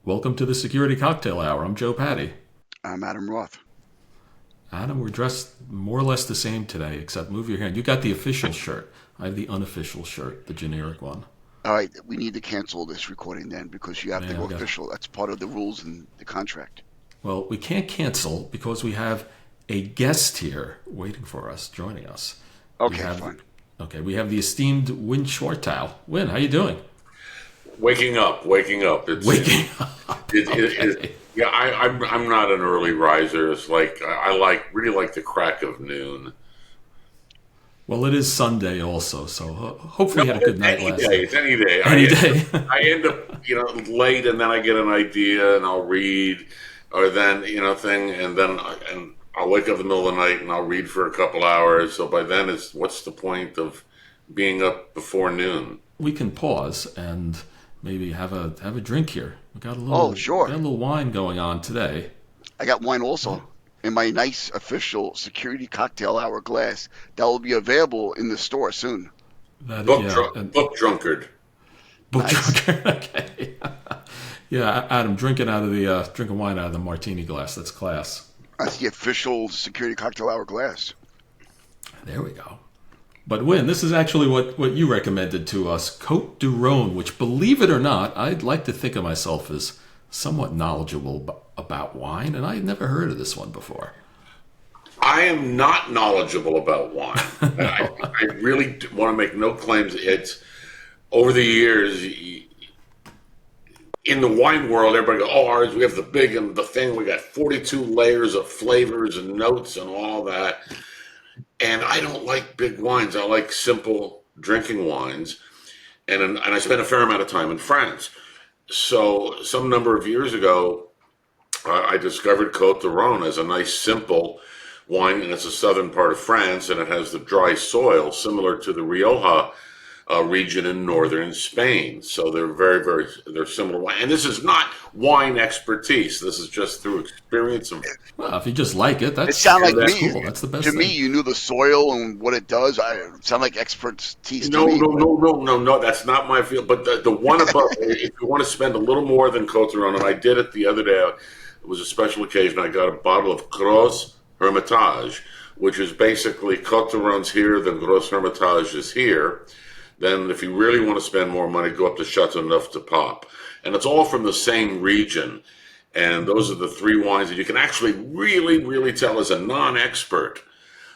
Welcome to the Security Cocktail Hour. I'm Joe Patty. I'm Adam Roth. Adam, we're dressed more or less the same today, except move your hand. You got the official shirt. I have the unofficial shirt, the generic one. All right, we need to cancel this recording then because you have to Yeah, go official. That's part of the rules in the contract. Well, we can't cancel because we have a guest here waiting for us, joining us. Fine. Okay, we have the esteemed Winn Schwartau. Winn, how you doing? Waking up. It's Waking up. Okay. yeah. I'm not an early riser. It's like I really like the crack of noon. Well, it is Sunday also, so hopefully you had a good night last night. It's any day. Any day. I end up late, and then I get an idea, and I'll read, or then and I'll wake up in the middle of the night, and I'll read for a couple hours. So by then, what's the point of being up before noon? We can pause and maybe have a drink here. We got a little Sure. got a little wine going on today. I got wine also in my nice official security cocktail hour glass that will be available in the store soon. Book drunkard. Book Nice. drunkard. Okay. Yeah, Adam, drinking wine out of the martini glass. That's class. That's the official security cocktail hour glass. There we go. But Win, this is actually what you recommended to us, Cote du Rhone, which, believe it or not, I'd like to think of myself as somewhat knowledgeable about wine, and I had never heard of this one before. I am not knowledgeable about wine. I really want to make no claims. It's over the years in the wine world, everybody goes, "Oh, ours, we have the big and the thing. We got 42 layers of flavors and notes and all that." And I don't like big wines. I like simple drinking wines. And I spent a fair amount of time in France. So some number of years ago, I discovered Cote du Rhone as a nice, simple wine. And it's a southern part of France, and it has the dry soil similar to the Rioja region in northern Spain. So they're they're similar wine. And this is not wine expertise. This is just through experience of. Well, if you just like it, It sounded like me. cool. That's the best To thing. me, you knew the soil and what it does. It sound like expertise No, to me. no. That's not my field. But the one above, if you want to spend a little more than Cote du Rhone, and I did it the other day. It was a special occasion. I got a bottle of Gros Hermitage, which is basically Cote du Rhone's here, then Gros Hermitage is here. Then, if you really want to spend more money, go up to Chateauneuf de Pape. And it's all from the same region. And those are the three wines that you can actually really, really tell as a non-expert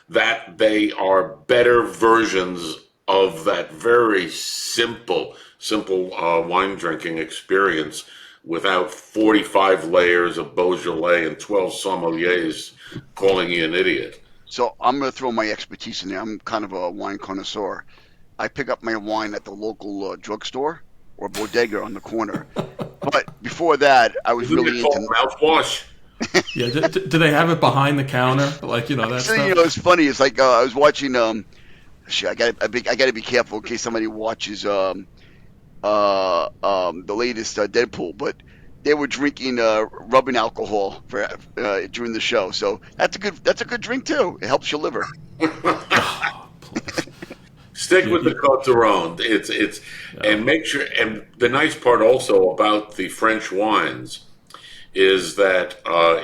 that they are better versions of that very simple wine drinking experience without 45 layers of Beaujolais and 12 sommeliers calling you an idiot. So I'm going to throw my expertise in there. I'm kind of a wine connoisseur. I pick up my wine at the local drugstore or bodega on the corner. But before that, I was Isn't really it called into. mouthwash? Yeah, do they have it behind the counter? Like, that Actually, stuff? it's funny. It's like I was watching. Shit, I got to be careful in case somebody watches the latest Deadpool. But they were drinking rubbing alcohol for during the show. So that's a good drink too. It helps your liver. Please. Stick with the Cote du Rhone. And make sure. And the nice part also about the French wines is that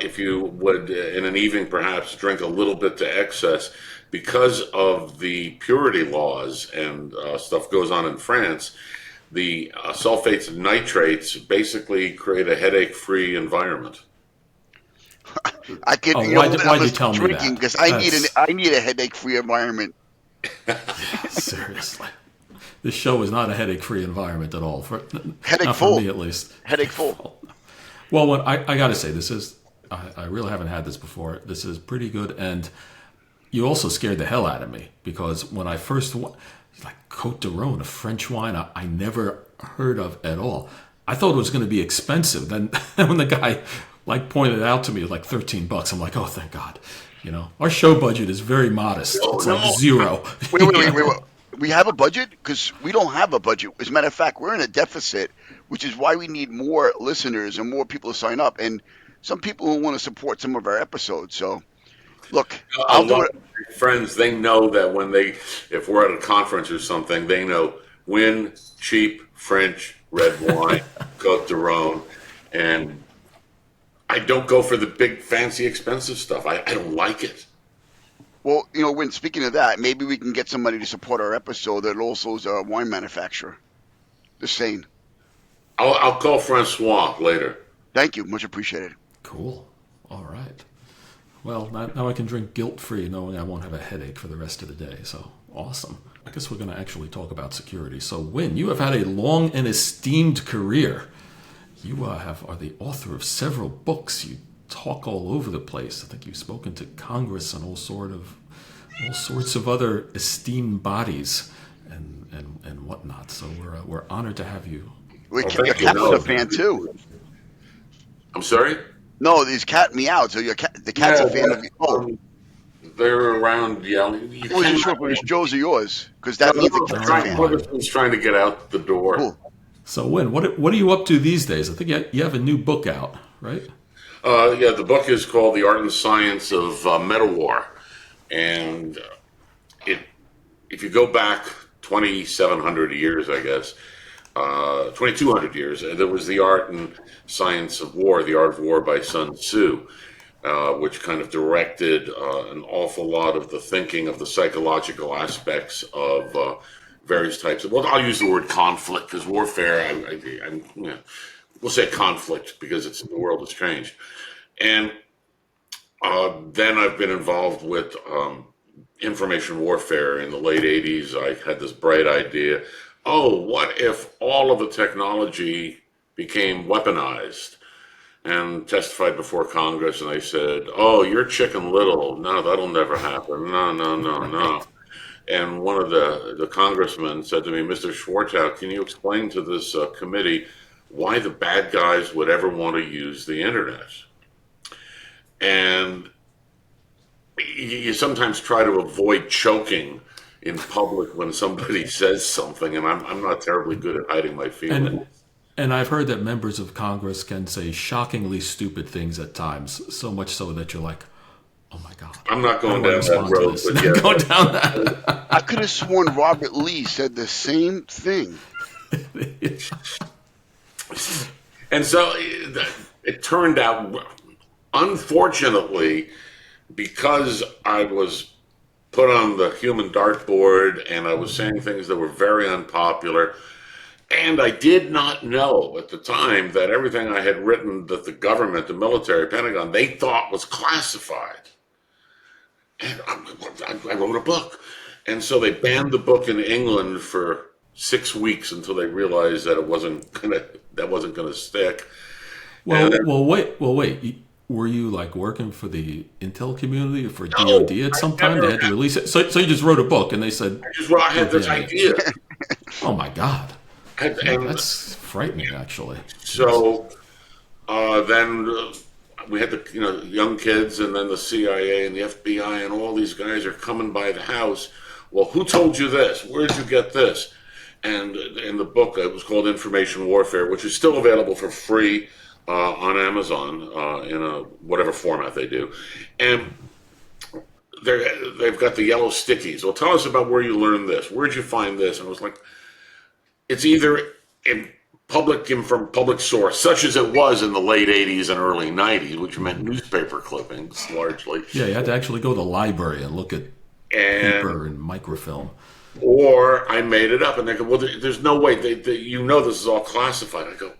if you would, in an evening, perhaps drink a little bit to excess, because of the purity laws and stuff goes on in France, the sulfates and nitrates basically create a headache-free environment. I could. Why'd you tell me drinking that? because I need a headache-free environment. Seriously. This show is not a headache-free environment at all. Headache not full. for me, at least. Headache full. Well, I got to say, this is, I really haven't had this before. This is pretty good. And you also scared the hell out of me because when I first, like Cote du Rhone, a French wine I never heard of at all. I thought it was going to be expensive. Then when the guy pointed it out to me, it was like $13. I'm like, oh, thank God. Our show budget is very modest. It's like zero. Wait. We have a budget? Because we don't have a budget. As a matter of fact, we're in a deficit, which is why we need more listeners and more people to sign up. And some people who want to support some of our episodes. So, look, I'll do it. Friends, they know that if we're at a conference or something, they know Winn cheap French red wine, Cote du Rhone. And I don't go for the big, fancy, expensive stuff. I don't like it. Well, when speaking of that, maybe we can get somebody to support our episode that also is a wine manufacturer. Just saying. I'll call Francois later. Thank you. Much appreciated. Cool. All right. Well, now I can drink guilt-free knowing I won't have a headache for the rest of the day. So, awesome. I guess we're going to actually talk about security. So, Winn, you have had a long and esteemed career. You are the author of several books. You talk all over the place. I think you've spoken to Congress and all sorts of other esteemed bodies and whatnot. So we're honored to have you. Wait, your cat's a fan too. I'm sorry? No, these cat meow. So the cat's a fan of you. Oh, they're around yelling. I wasn't sure if it was Joe's or yours, because that means the cat's a fan. One of them's trying to get out the door. Cool. So, Winn, what are you up to these days? I think you have a new book out, right? Yeah, the book is called The Art and Science of Metawar. And if you go back 2,700 years, I guess, 2,200 years, there was The Art and Science of War, The Art of War by Sun Tzu, which kind of directed an awful lot of the thinking of the psychological aspects of various types of, well, I'll use the word conflict because warfare, we'll say conflict because the world has changed. And then I've been involved with information warfare in the late 80s. I had this bright idea. Oh, what if all of the technology became weaponized? And testified before Congress, and they said, oh, you're Chicken Little. No, that'll never happen. No. And one of the congressmen said to me, Mr. Schwartau, can you explain to this committee why the bad guys would ever want to use the internet? And you sometimes try to avoid choking in public when somebody says something, and I'm not terribly good at hiding my feelings. And I've heard that members of Congress can say shockingly stupid things at times, so much so that you're like, oh my God. I'm not going down that road. But yeah. Going down that. I could have sworn Robert Lee said the same thing. And so it turned out, unfortunately, because I was put on the human dartboard and I was saying things that were very unpopular, and I did not know at the time that everything I had written that the government, the military, Pentagon, they thought was classified. And I wrote a book. And so they banned the book in England for 6 weeks until they realized that wasn't gonna stick. Well, wait. Were you like working for the intel community or for DOD at some time? They had to release it. So you just wrote a book, and they said, I had this idea. Oh my God. And that's frightening, actually. So then we had the young kids, and then the CIA and the FBI, and all these guys are coming by the house. Well, who told you this? Where did you get this? And in the book, it was called Information Warfare, which is still available for free on Amazon in a whatever format they do. And they've got the yellow stickies. Well, tell us about where you learned this. Where'd you find this? And I was like, it's either from public source, such as it was in the late 80s and early 90s, which meant newspaper clippings largely. Yeah, you had to actually go to the library and look at paper and microfilm. Or I made it up, and they go, well, there's no way. This is all classified. I go,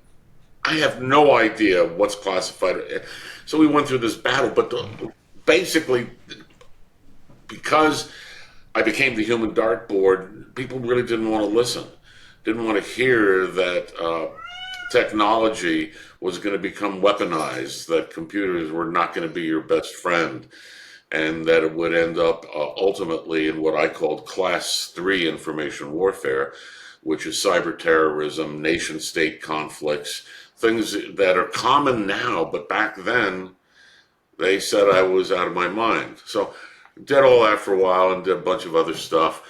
I have no idea what's classified. So we went through this battle, but basically, because I became the human dartboard, people really didn't want to listen. Didn't want to hear that technology was going to become weaponized, that computers were not going to be your best friend, and that it would end up ultimately in what I called Class 3 information warfare, which is cyber terrorism, nation-state conflicts, things that are common now, but back then they said I was out of my mind. So did all that for a while and did a bunch of other stuff.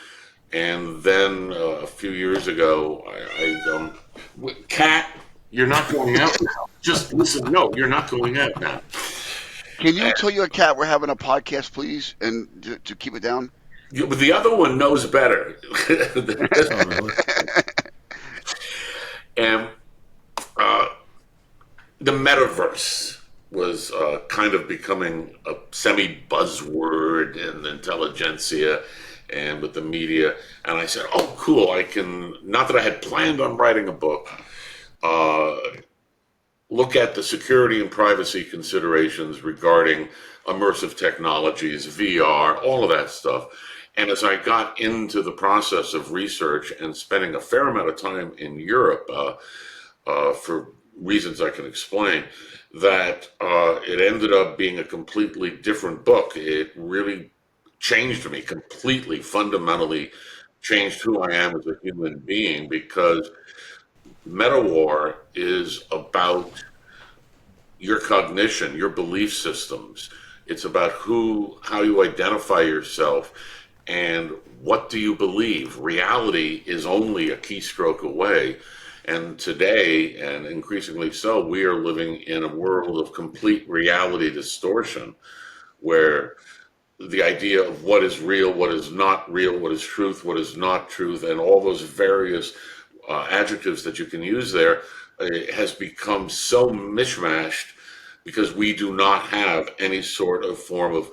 And then a few years ago, Kat, you're not going out now. Just listen. No, you're not going out now. Can you tell your cat we're having a podcast, please, and to keep it down? Yeah, but the other one knows better. And the force was kind of becoming a semi-buzzword in the intelligentsia and with the media. And I said, oh, cool, I can, not that I had planned on writing a book, look at the security and privacy considerations regarding immersive technologies, VR, all of that stuff. And as I got into the process of research and spending a fair amount of time in Europe, for reasons I can explain, that it ended up being a completely different book. It really changed me completely, fundamentally changed who I am as a human being, because Metawar is about your cognition, your belief systems. It's about how you identify yourself and what do you believe. Reality is only a keystroke away. And today, and increasingly so, we are living in a world of complete reality distortion, where the idea of what is real, what is not real, what is truth, what is not truth, and all those various adjectives that you can use there has become so mishmashed because we do not have any sort of form of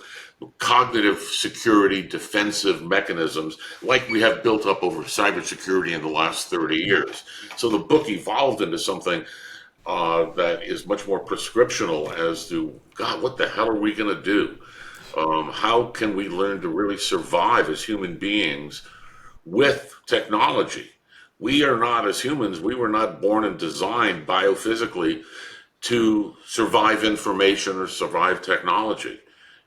cognitive security defensive mechanisms like we have built up over cybersecurity in the last 30 years. So the book evolved into something that is much more prescriptional as to, God, what the hell are we going to do? How can we learn to really survive as human beings with technology? We are not, as humans, we were not born and designed biophysically to survive information or survive technology.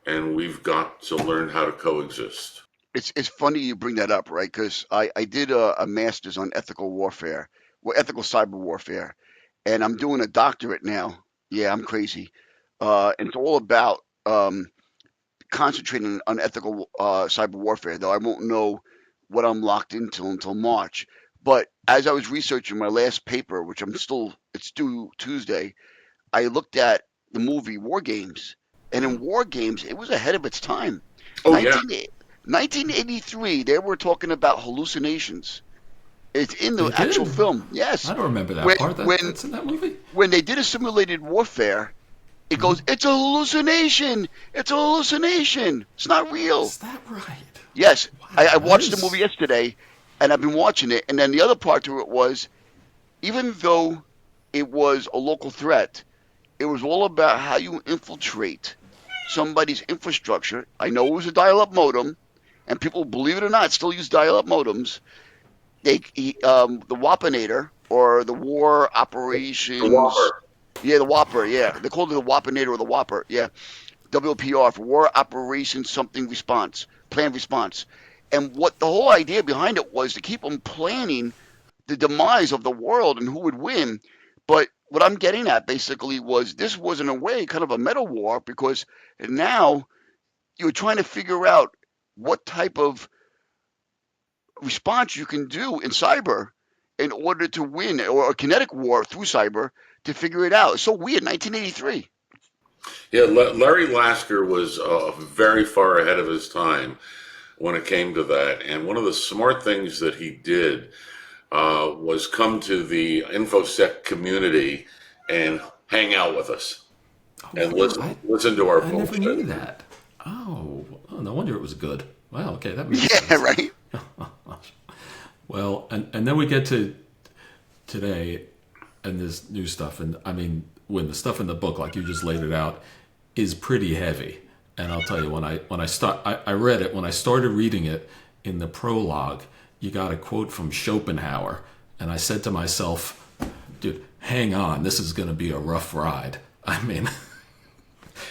And we've got to learn how to coexist. It's funny you bring that up, right? Because I did a master's on ethical warfare, well, ethical cyber warfare, and I'm doing a doctorate now. Yeah, I'm crazy. And it's all about concentrating on ethical cyber warfare, though I won't know what I'm locked into until March. But as I was researching my last paper, which it's due Tuesday, I looked at the movie War Games. And in War Games, it was ahead of its time. Oh, yeah. 1983, they were talking about hallucinations. It's in the They actual did. film. Yes. I don't remember that When part. when That's in that movie. when they did a simulated warfare, it goes, "It's a hallucination. It's a hallucination. It's not real." Is that right? Yes, I Wow, that watched the movie is. yesterday, and I've been watching it. And then the other part to it was, even though it was a local threat, it was all about how you infiltrate somebody's infrastructure. I know it was a dial-up modem, and people, believe it or not, still use dial-up modems. The Wapinator, or the War The Operations, Whopper. yeah, the Whopper, yeah, they called it the Wapinator or the Whopper, yeah, WPR for War Operations Something Response, Plan Response. And what the whole idea behind it was to keep them planning the demise of the world and who would win. But what I'm getting at basically was, this was in a way kind of a meta war, because now you're trying to figure out what type of response you can do in cyber in order to win, or a kinetic war through cyber to figure it out. It's so weird. 1983. Yeah, Larry Lasker was very far ahead of his time when it came to that. And one of the smart things that he did was come to the InfoSec community and hang out with us Oh, and wow. listen to our I never knew bullshit. that. Oh, no wonder it was good. Wow, okay, that makes Yeah, sense. right. Well, and then we get to today and this new stuff. And I mean, when the stuff in the book, like you just laid it out, is pretty heavy. And I'll tell you, I read it, when I started reading it in the prologue, you got a quote from Schopenhauer. And I said to myself, dude, hang on, this is going to be a rough ride. I mean,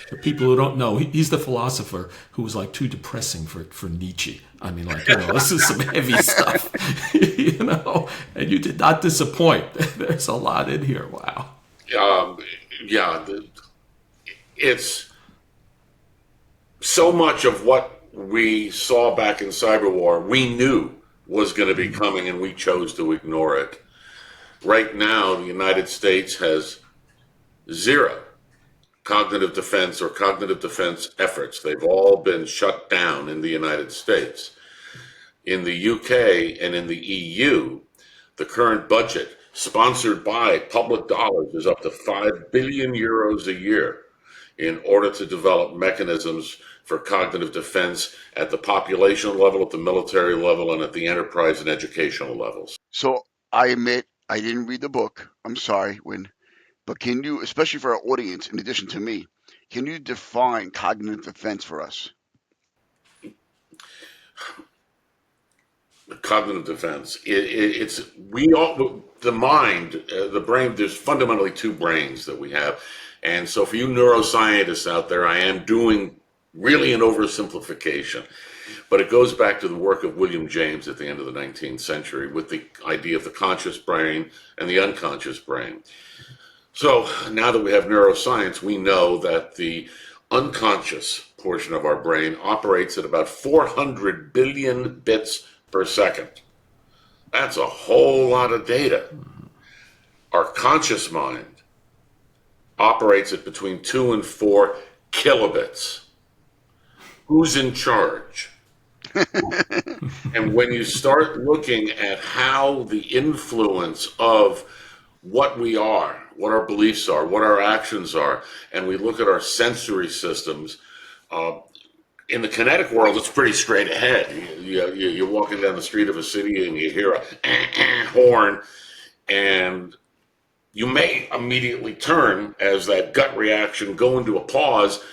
for people who don't know, he's the philosopher who was like too depressing for Nietzsche. I mean, like, this is some heavy stuff, and you did not disappoint. There's a lot in here. Wow. Um, yeah, it's so much of what we saw back in cyber war, we knew was going to be coming, and we chose to ignore it. Right now, the United States has zero cognitive defense or cognitive defense efforts. They've all been shut down in the United States. In the UK and in the EU, the current budget sponsored by public dollars, is up to 5 billion euros a year in order to develop mechanisms for cognitive defense at the population level, at the military level, and at the enterprise and educational levels. So I admit I didn't read the book. I'm sorry, Winn. But can you, especially for our audience, in addition to me, can you define cognitive defense for us? Cognitive defense. It's we all the mind, the brain. There's fundamentally two brains that we have, and so for you neuroscientists out there, I am doing really an oversimplification, but it goes back to the work of William James at the end of the 19th century with the idea of the conscious brain and the unconscious brain. So now that we have neuroscience, we know that the unconscious portion of our brain operates at about 400 billion bits per second. That's a whole lot of data. Our conscious mind operates at between 2 and 4 kilobits. Who's in charge? And when you start looking at how the influence of what we are, what our beliefs are, what our actions are, and we look at our sensory systems, in the kinetic world, it's pretty straight ahead. You're walking down the street of a city and you hear a horn, and you may immediately turn as that gut reaction go into a pause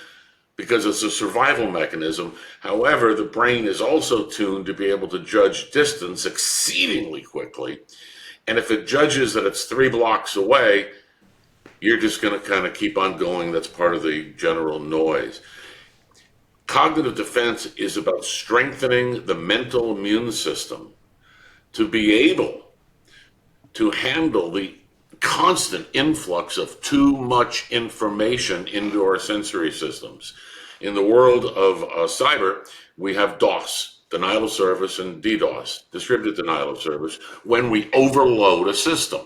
because it's a survival mechanism. However, the brain is also tuned to be able to judge distance exceedingly quickly. And if it judges that it's 3 blocks away, you're just going to kind of keep on going. That's part of the general noise. Cognitive defense is about strengthening the mental immune system to be able to handle the constant influx of too much information into our sensory systems. In the world of cyber, we have DOS, denial of service, and DDoS, distributed denial of service, when we overload a system.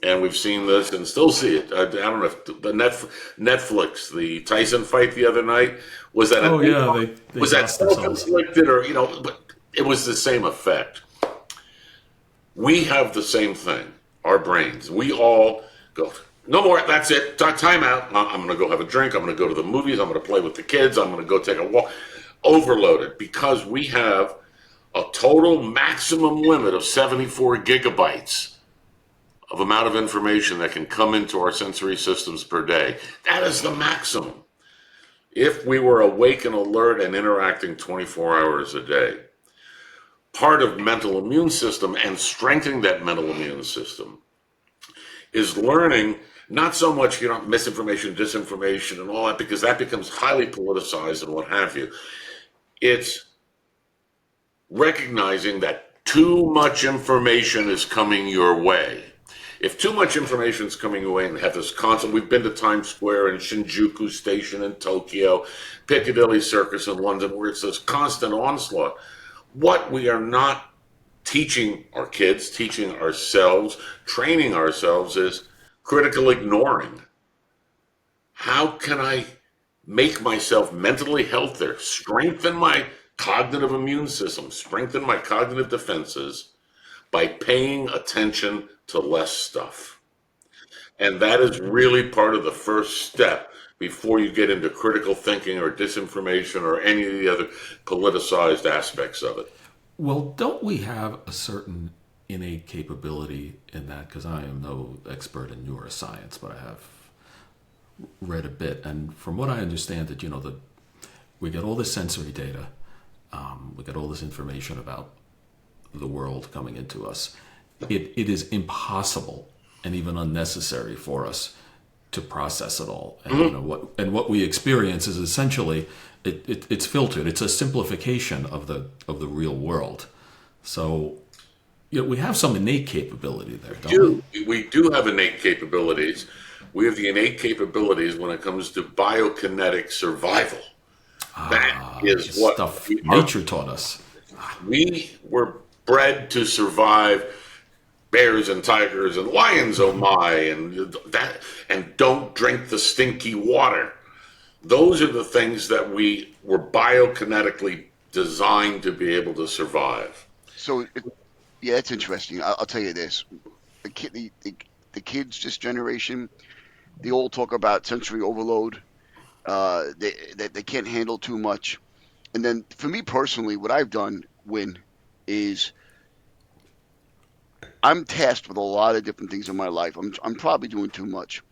And we've seen this and still see it. I don't know if the Netflix, the Tyson fight the other night, was that they was that self-inflicted, or but it was the same effect. We have the same thing. Our brains. We all go, no more. That's it. Time out. I'm going to go have a drink. I'm going to go to the movies. I'm going to play with the kids. I'm going to go take a walk. Overloaded because we have a total maximum limit of 74 gigabytes of amount of information that can come into our sensory systems per day. That is the maximum. If we were awake and alert and interacting 24 hours a day, part of mental immune system and strengthening that mental immune system is learning not so much, misinformation, disinformation, and all that, because that becomes highly politicized and what have you. It's recognizing that too much information is coming your way. If too much information is coming away and have this constant, we've been to Times Square and Shinjuku Station in Tokyo, Piccadilly Circus in London, where it's this constant onslaught. What we are not teaching our kids, teaching ourselves, training ourselves is critical ignoring. How can I make myself mentally healthier, strengthen my cognitive immune system, strengthen my cognitive defenses by paying attention to less stuff? And that is really part of the first step before you get into critical thinking or disinformation or any of the other politicized aspects of it. Well, don't we have a certain innate capability in that? Because I am no expert in neuroscience, but I have read a bit. And from what I understand, that we get all this sensory data, we get all this information about the world coming into us. It is impossible and even unnecessary for us to process it all. And what we experience is essentially it's filtered. It's a simplification of the real world. So we have some innate capability there, don't we? We do have innate capabilities. We have the innate capabilities when it comes to biokinetic survival. That is what stuff nature taught us. We were bred to survive bears and tigers and lions, oh my, and don't drink the stinky water. Those are the things that we were biokinetically designed to be able to survive. So, yeah, it's interesting. I'll tell you this. the kids this generation, they all talk about sensory overload. They can't handle too much. And then for me personally, what I've done, Win, is I'm tasked with a lot of different things in my life. I'm probably doing too much.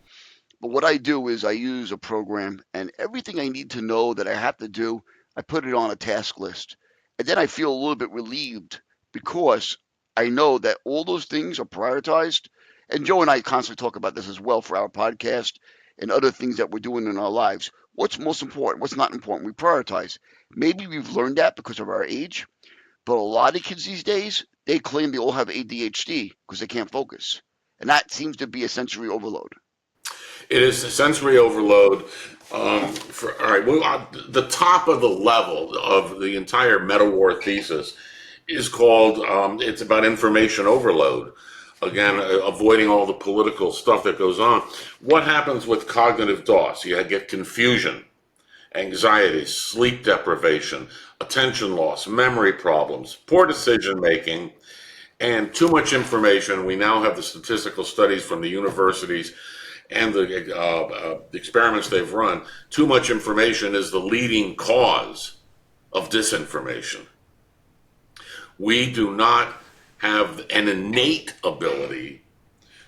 But what I do is I use a program, and everything I need to know that I have to do, I put it on a task list. And then I feel a little bit relieved because I know that all those things are prioritized. And Joe and I constantly talk about this as well for our podcast and other things that we're doing in our lives. What's most important? What's not important? We prioritize. Maybe we've learned that because of our age, but a lot of kids these days, they claim they all have ADHD because they can't focus. And that seems to be a sensory overload. It is a sensory overload. All right, well, the top of the level of the entire Metawar thesis is called, it's about information overload. Again, avoiding all the political stuff that goes on. What happens with cognitive DOS? You get confusion, anxiety, sleep deprivation, attention loss, memory problems, poor decision making, and too much information. We now have the statistical studies from the universities and the experiments they've run. Too much information is the leading cause of disinformation. We do not have an innate ability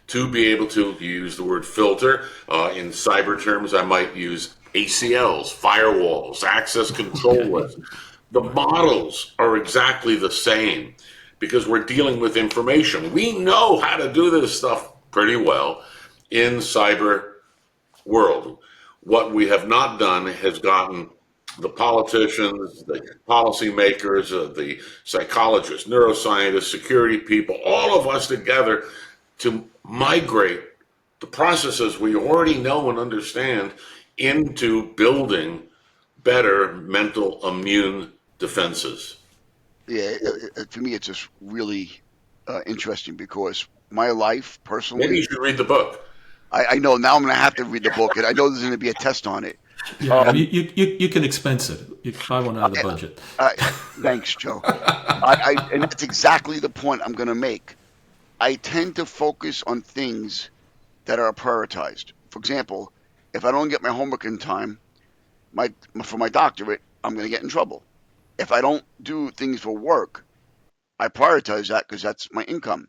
to be able to use the word filter. In cyber terms, I might use ACLs, firewalls, access control lists. The models are exactly the same because we're dealing with information. We know how to do this stuff pretty well in cyber world. What we have not done has gotten the politicians, the policymakers, the psychologists, neuroscientists, security people, all of us together to migrate the processes we already know and understand into building better mental immune defenses. Yeah, for me, it's just really interesting because my life Maybe you personally, should read the book. I know now I'm going to have to read the book, and I know there's going to be a test on it. Yeah, Um, you can expense it. You can buy one out of the budget. I, Thanks, Joe. And that's exactly the point I'm going to make. I tend to focus on things that are prioritized. For example, if I don't get my homework in time, for my doctorate, I'm going to get in trouble. If I don't do things for work, I prioritize that because that's my income.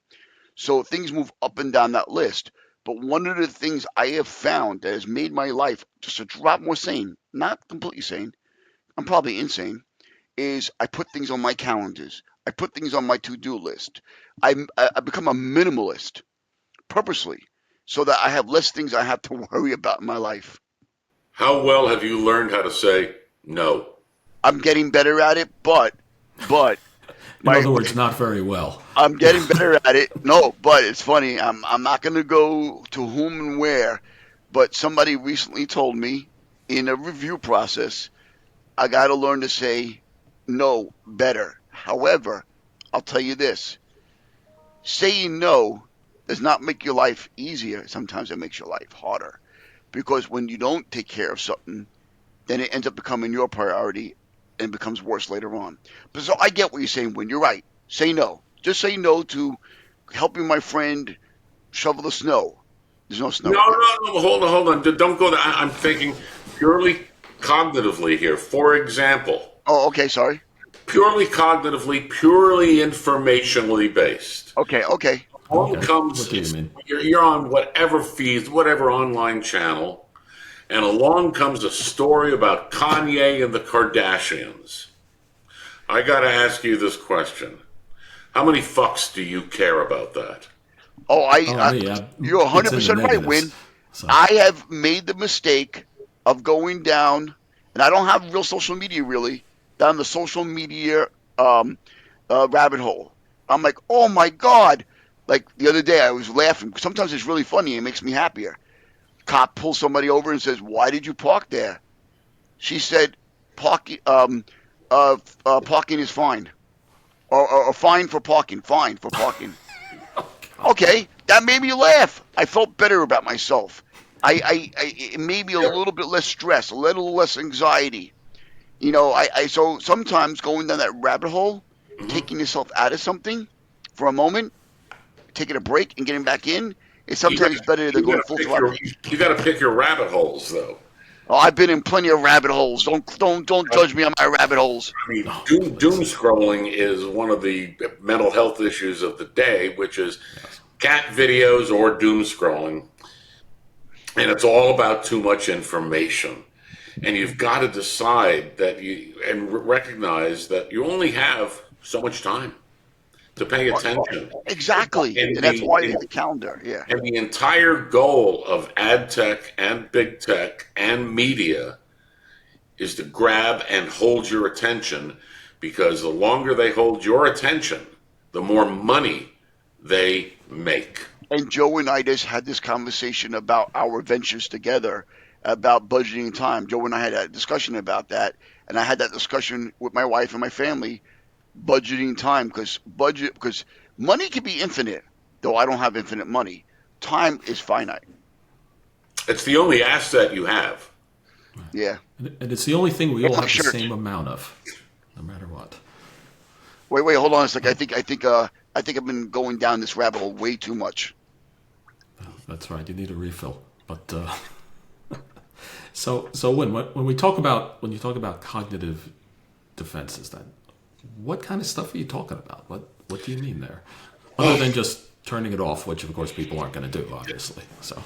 So things move up and down that list. But one of the things I have found that has made my life just a drop more sane, not completely sane, I'm probably insane, is I put things on my calendars. I put things on my to-do list. I become a minimalist purposely so that I have less things I have to worry about in my life. How well have you learned how to say no? I'm getting better at it, but In my other words, not very well. I'm getting better at it. No, but it's funny. I'm not going to go to whom and where, but somebody recently told me in a review process, I got to learn to say no better. However, I'll tell you this: saying no does not make your life easier. Sometimes it makes your life harder because when you don't take care of something, then it ends up becoming your priority and becomes worse later on. But so I get what you're saying when you're right. Say no. Just say no to helping my friend shovel the snow. There's no snow No, right now. no, no, hold on. Don't go there. I'm thinking purely cognitively here. For example, Oh, okay. Sorry. purely cognitively, purely informationally based. Okay. Along Okay. comes, What do you mean? you're on whatever feed, whatever online channel, and along comes a story about Kanye and the Kardashians. I got to ask you this question. How many fucks do you care about that? Oh, Oh, me. you're It's in the 100% right, negatives. Win. So I have made the mistake of going down, and I don't have real social media really, down the social media um, rabbit hole. I'm like, oh my God. Like the other day, I was laughing. Sometimes it's really funny. It makes me happier. Cop pulls somebody over and says, "Why did you park there?" She said, "Parking, parking is fine, or fine for parking, fine for parking." Okay, that made me laugh. I felt better about myself. It made me a little bit less stress, a little less anxiety. So sometimes going down that rabbit hole, taking yourself out of something for a moment, taking a break and getting back in is You got sometimes better than going full throttle. you got to pick your rabbit holes though. Oh, I've been in plenty of rabbit holes. Don't judge me on my rabbit holes. I mean, Oh, doom please. scrolling is one of the mental health issues of the day, which is Yes. cat videos or doom scrolling. And it's all about too much information. And you've got to decide that recognize that you only have so much time to pay attention. Exactly, And and that's why the the calendar. Yeah, and the entire goal of ad tech and big tech and media is to grab and hold your attention, because the longer they hold your attention, the more money they make. and Joe and I just had this conversation about our ventures together, about budgeting time. Joe and I had a discussion about that, and I had that discussion with my wife and my family, budgeting time, because money can be infinite, though I don't have infinite money. Time is finite. It's the only asset you have. Yeah. And it's the only thing we It's all like have the shirt. same amount of, no matter what. Wait, hold on a second. I think I've been going down this rabbit hole way too much. That's right. You need a refill. But so when we talk about when you talk about cognitive defenses, then what kind of stuff are you talking about? What do you mean there? Other than just turning it off, which of course people aren't going to do, obviously. So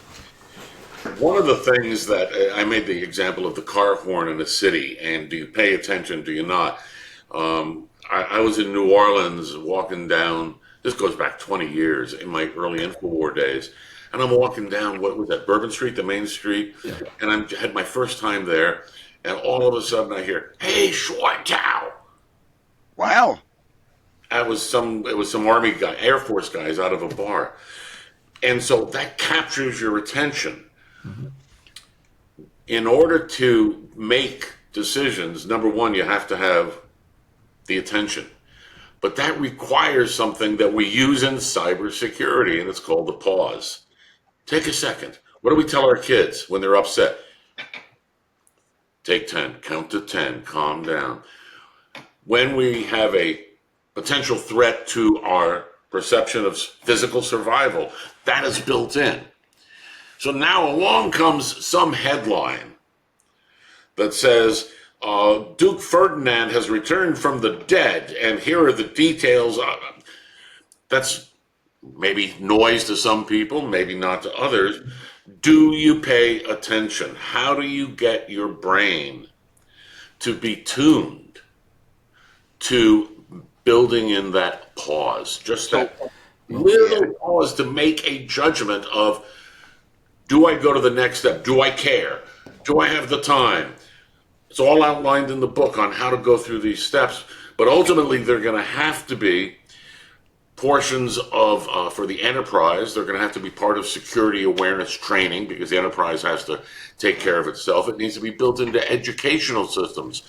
One of the things that I made the example of the car horn in a city, and do you pay attention? Do you not? I was in New Orleans walking down. This goes back 20 years in my early Infowar days, and I'm walking down what was that, Bourbon Street, the main street, yeah, and I had my first time there, and all of a sudden I hear, "Hey, Schwartau!" Wow. It was some Army guy, Air Force guys out of a bar, and so that captures your attention. hmm In order to make decisions, number one, you have to have the attention. But that requires something that we use in cybersecurity, and it's called the pause. Take a second. What do we tell our kids when they're upset? Take 10, count to 10, calm down. When we have a potential threat to our perception of physical survival, that is built in. So now along comes some headline that says, Duke Ferdinand has returned from the dead, and here are the details. That's maybe noise to some people, maybe not to others. Do you pay attention? How do you get your brain to be tuned to building in that pause? Just So that yeah. little pause to make a judgment of, do I go to the next step? Do I care? Do I have the time? It's all outlined in the book on how to go through these steps, but ultimately they're going to have to be portions of, for the enterprise, they're going to have to be part of security awareness training, because the enterprise has to take care of itself. It needs to be built into educational systems.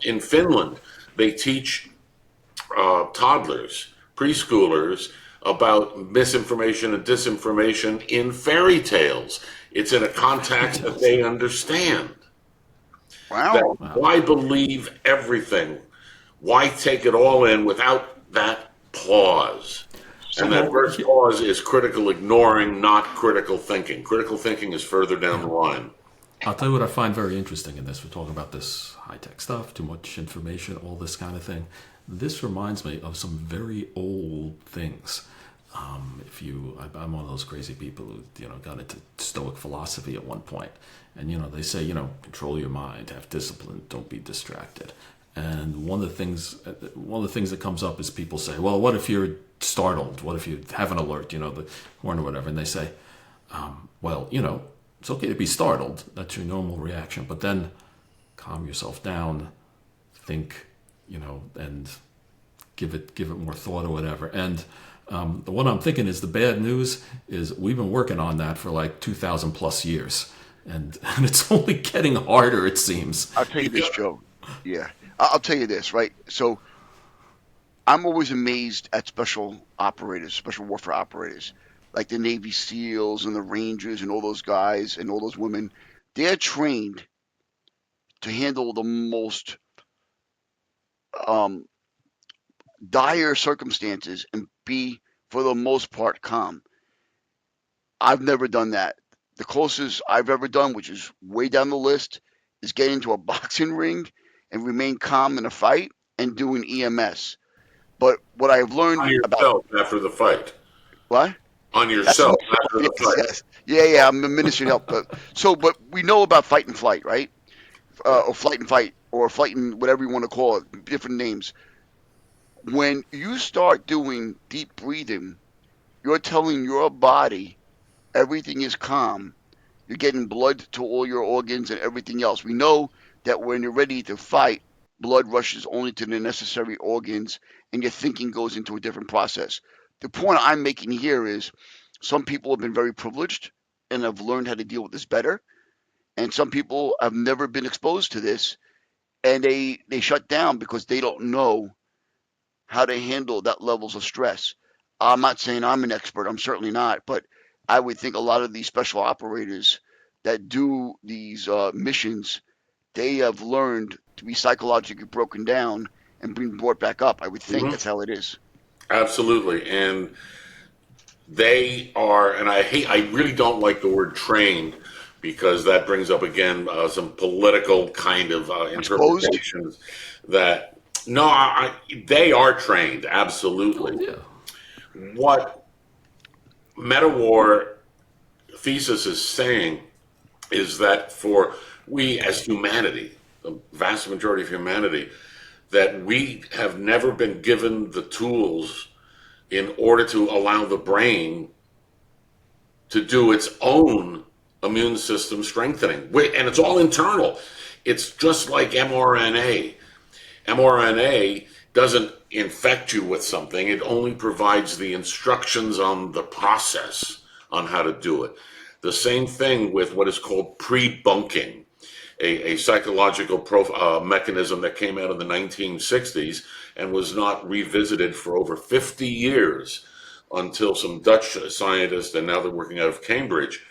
In Finland, they teach toddlers, preschoolers, about misinformation and disinformation in fairy tales. It's in a context that they understand. That Wow. wow, why believe everything? Why take it all in without that pause? And So that well, first pause is critical ignoring, not critical thinking. Critical thinking is further down yeah. the line. I'll tell you what I find very interesting in this. We're talking about this high tech stuff, too much information, all this kind of thing. This reminds me of some very old things. I'm one of those crazy people who got into Stoic philosophy at one point, and they say control your mind, have discipline, don't be distracted. And one of the things that comes up is people say, well, what if you're startled? What if you have an alert? The horn or whatever, and they say, well, it's okay to be startled. That's your normal reaction, but then calm yourself down, think, and give it more thought or whatever. And the one I'm thinking is the bad news is we've been working on that for like 2,000 plus years, and it's only getting harder, it seems. I'll tell you Yeah. this, Joe. Yeah. I'll tell you this, right? So I'm always amazed at special operators, special warfare operators, like the Navy SEALs and the Rangers and all those guys and all those women. They're trained to handle the most um, dire circumstances and be for the most part, calm. I've never done that. The closest I've ever done, which is way down the list, is getting into a boxing ring and remain calm in a fight and doing EMS. But what I've learned On about yourself after the fight. what? On That's yourself after the yes, fight. yes, yeah. I'm administering help, but we know about fight and flight, right? Yeah. Or flight and fight, or flight and whatever you want to call it, different names. When you start doing deep breathing, you're telling your body everything is calm. You're getting blood to all your organs and everything else. We know that when you're ready to fight, blood rushes only to the necessary organs and your thinking goes into a different process. The point I'm making here is some people have been very privileged and have learned how to deal with this better. And some people have never been exposed to this and they shut down because they don't know how to handle that levels of stress. I'm not saying I'm an expert, I'm certainly not, but I would think a lot of these special operators that do these missions, they have learned to be psychologically broken down and being brought back up. I would think Hmm. that's how it is. Absolutely. And they are, and I really don't like the word trained because that brings up again some political kind of Exposed? interpretations that, no, they are trained, Oh absolutely. yeah. What Metawar thesis is saying is that for we as humanity, the vast majority of humanity, that we have never been given the tools in order to allow the brain to do its own immune system strengthening. And it's all internal. It's just like mRNA. mRNA doesn't infect you with something, it only provides the instructions on the process on how to do it. The same thing with what is called pre-bunking, a psychological mechanism that came out in the 1960s and was not revisited for over 50 years until some Dutch scientists, and now they're working out of Cambridge,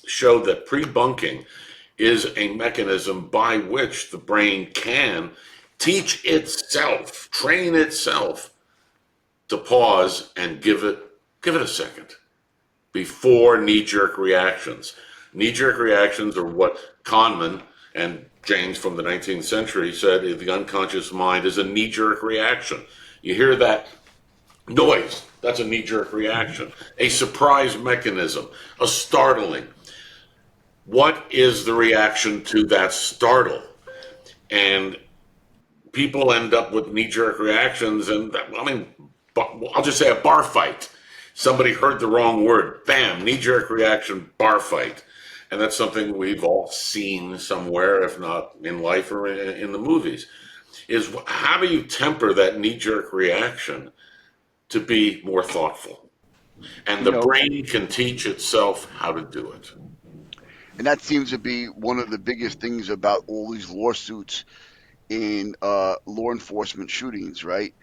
showed that pre-bunking is a mechanism by which the brain can teach itself, train itself to pause and give it a second before knee-jerk reactions. Knee-jerk reactions are what Kahneman and James from the 19th century said the unconscious mind is a knee-jerk reaction. You hear that noise, that's a knee-jerk reaction. A surprise mechanism, a startling. What is the reaction to that startle? And people end up with knee-jerk reactions, and I mean, I'll just say a bar fight. Somebody heard the wrong word, bam, knee-jerk reaction, bar fight. And that's something we've all seen somewhere, if not in life or in the movies. Is how do you temper that knee-jerk reaction to be more thoughtful? And You the know, brain can teach itself how to do it. and that seems to be one of the biggest things about all these lawsuits in law enforcement shootings, right?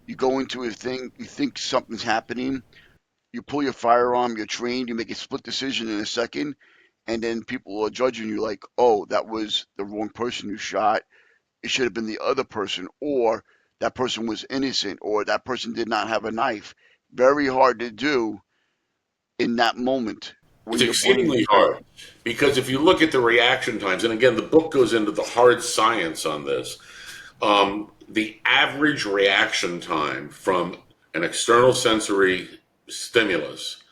You go into a thing, you think something's happening, you pull your firearm, you're trained, you make a split decision in a second, and then people are judging you like, oh, that was the wrong person you shot. It should have been the other person, or that person was innocent, or that person did not have a knife. Very hard to do in that moment It's when your brain is exceedingly kind of, hard because if you look at the reaction times, and again, the book goes into the hard science on this. The average reaction time from an external sensory stimulus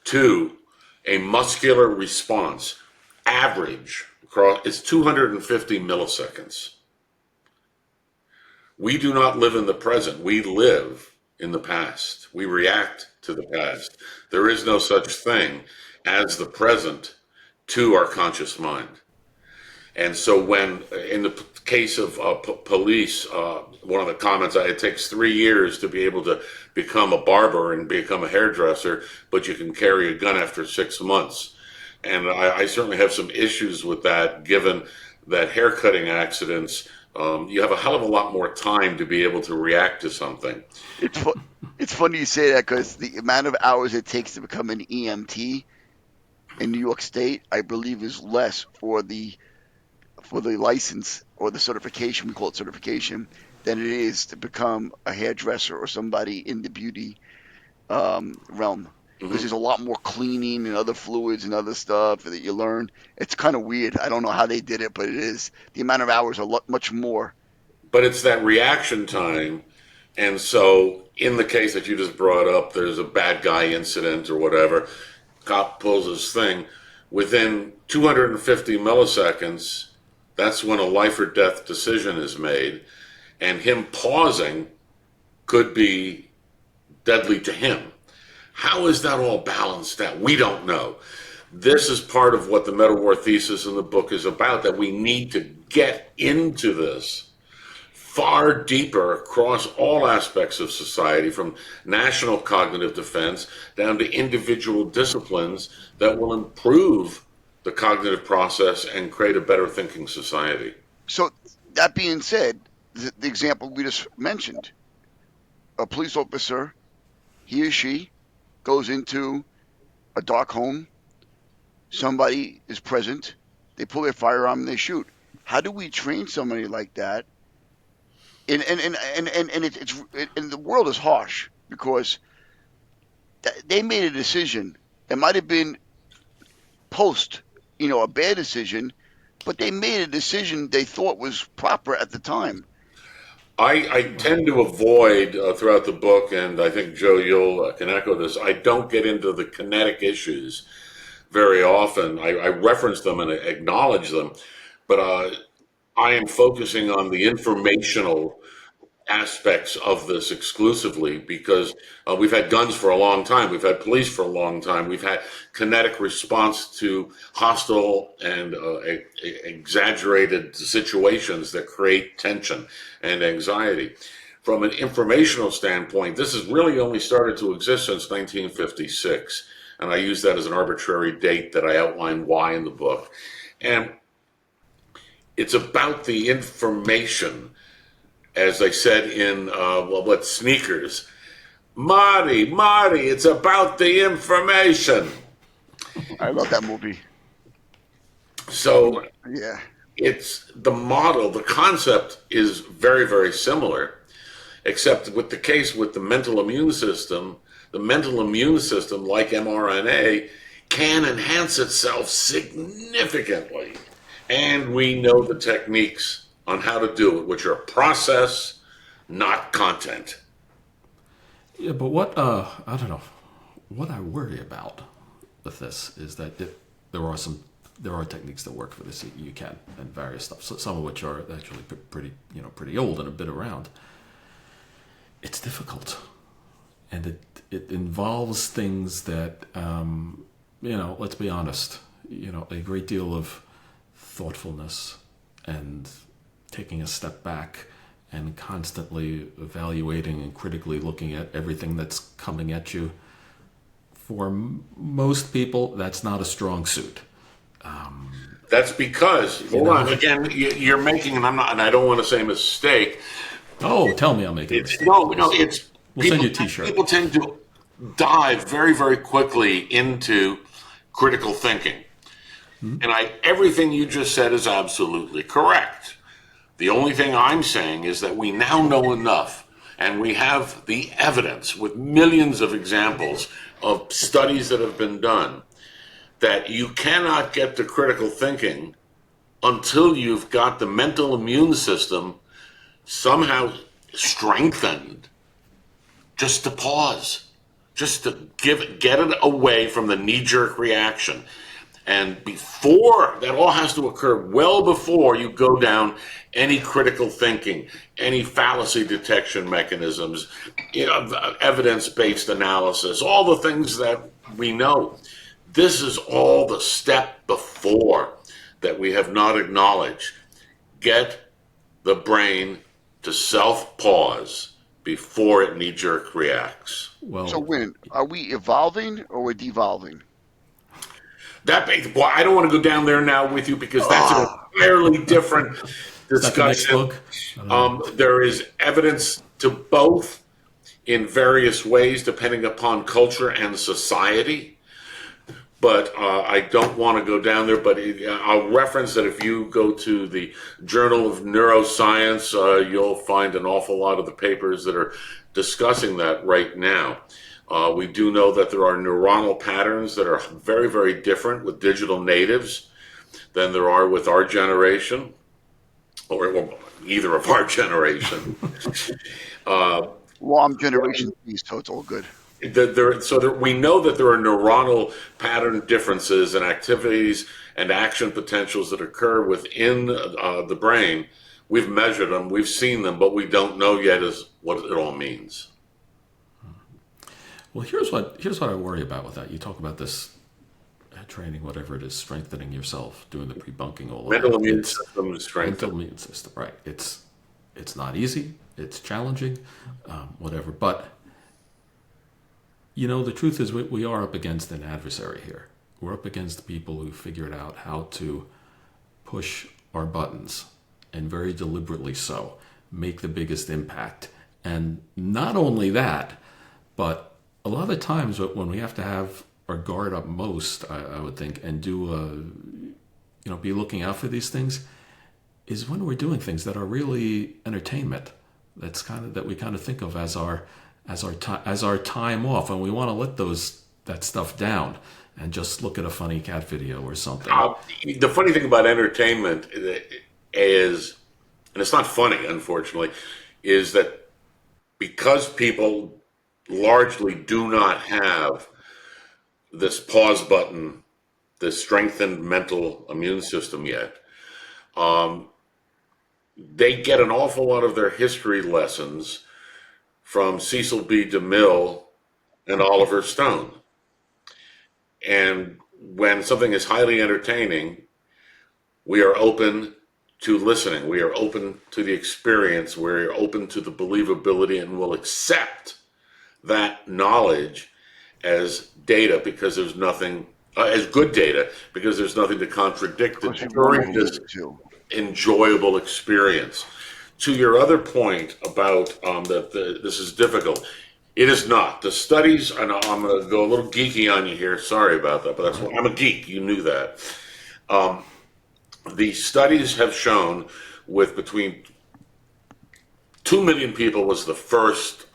to a muscular response, average across, is 250 milliseconds. We do not live in the present. We live in the past. We react to the past. There is no such thing as the present to our conscious mind. And so, when in the case of police, one of the comments, it takes 3 years to be able to become a barber and become a hairdresser, but you can carry a gun after 6 months. And I certainly have some issues with that, given that haircutting accidents, you have a hell of a lot more time to be able to react to something. it's fu- it's funny you say that because the amount of hours it takes to become an EMT in New York State, I believe, is less for the license or the certification, we call it certification, than it is to become a hairdresser or somebody in the beauty. realm, because there's a lot more cleaning and other fluids and other stuff that you learn. It's kind of weird. I don't know how they did it, but it is. The amount of hours are much more. But it's that reaction time. And so, in the case that you just brought up, there's a bad guy incident or whatever, cop pulls his thing. Within 250 milliseconds, that's when a life or death decision is made. And him pausing could be deadly to him. How is that all balanced out? We don't know. This is part of what the Metawar thesis in the book is about, that we need to get into this far deeper across all aspects of society, from national cognitive defense down to individual disciplines that will improve the cognitive process and create a better thinking society. So that being said, the example we just mentioned, a police officer, he or she goes into a dark home, somebody is present, they pull their firearm and they shoot. How do we train somebody like that? And the world is harsh, because they made a decision. It might have been post, a bad decision, but they made a decision they thought was proper at the time. I tend to avoid throughout the book, and I think Joe, you'll can echo this. I don't get into the kinetic issues very often. I reference them and acknowledge them, but I am focusing on the informational aspects of this exclusively, because we've had guns for a long time, we've had police for a long time, we've had kinetic response to hostile and exaggerated situations that create tension and anxiety. From an informational standpoint, this has really only started to exist since 1956, and I use that as an arbitrary date that I outline why in the book. And it's about the information. As I said in Sneakers, Marty, it's about the information. I love that movie. So yeah, it's the model, the concept is very, very similar, except with the case with the mental immune system, like mRNA, can enhance itself significantly. And we know the techniques on how to do it, which are process, not content. Yeah, but what I don't know. What I worry about with this is that there are techniques that work for this. You can, and various stuff. So some of which are actually pretty old and a bit around. It's difficult, and it involves things that let's be honest. A great deal of thoughtfulness and taking a step back and constantly evaluating and critically looking at everything that's coming at you. For most people, that's not a strong suit. That's because, hold on, again, you're making, and I don't want to say mistake. Oh, tell me I'm making a mistake. No, it's... We'll send you a t-shirt. People tend to dive very, very quickly into critical thinking. And everything you just said is absolutely correct. The only thing I'm saying is that we now know enough, and we have the evidence with millions of examples of studies that have been done, that you cannot get to critical thinking until you've got the mental immune system somehow strengthened, just to pause, just to get it away from the knee-jerk reaction. And before, that all has to occur well before you go down any critical thinking, any fallacy detection mechanisms, evidence-based analysis, all the things that we know. This is all the step before that we have not acknowledged. Get the brain to self-pause before it knee-jerk reacts. Well, so Winn, are we evolving or we're devolving? I don't want to go down there now with you, because that's an entirely different discussion. There is evidence to both in various ways, depending upon culture and society. But I don't want to go down there. But I'll reference that if you go to the Journal of Neuroscience, you'll find an awful lot of the papers that are discussing that right now. We do know that there are neuronal patterns that are very, very different with digital natives than there are with our generation, or either of our generation. Well, I'm Generation Z, so it's all good. We know that there are neuronal pattern differences and activities and action potentials that occur within the brain. We've measured them, we've seen them, but we don't know yet what it all means. Well, here's what I worry about with that. You talk about this training, whatever it is, strengthening yourself, doing the pre-bunking, all of Mental that. immune system strength. Mental immune system, right? It's not easy. It's challenging, whatever. But the truth is, we are up against an adversary here. We're up against people who figured out how to push our buttons, and very deliberately so, make the biggest impact. And not only that, but a lot of times when we have to have our guard up most, I would think, and be looking out for these things, is when we're doing things that are really entertainment. That we kind of think of as our time off, and we want to let that stuff down and just look at a funny cat video or something. The funny thing about entertainment is, and it's not funny, unfortunately, is that because people largely do not have this pause button, this strengthened mental immune system yet, they get an awful lot of their history lessons from Cecil B. DeMille and Oliver Stone. And when something is highly entertaining, we are open to listening. We are open to the experience. We're open to the believability, and will accept that knowledge as data because there's nothing, as good data, because there's nothing to contradict it during this enjoyable experience. To your other point about that this is difficult, it is not. The studies, and I'm going to go a little geeky on you here. Sorry about that, but that's why I'm a geek. You knew that. The studies have shown with between 2 million people was the first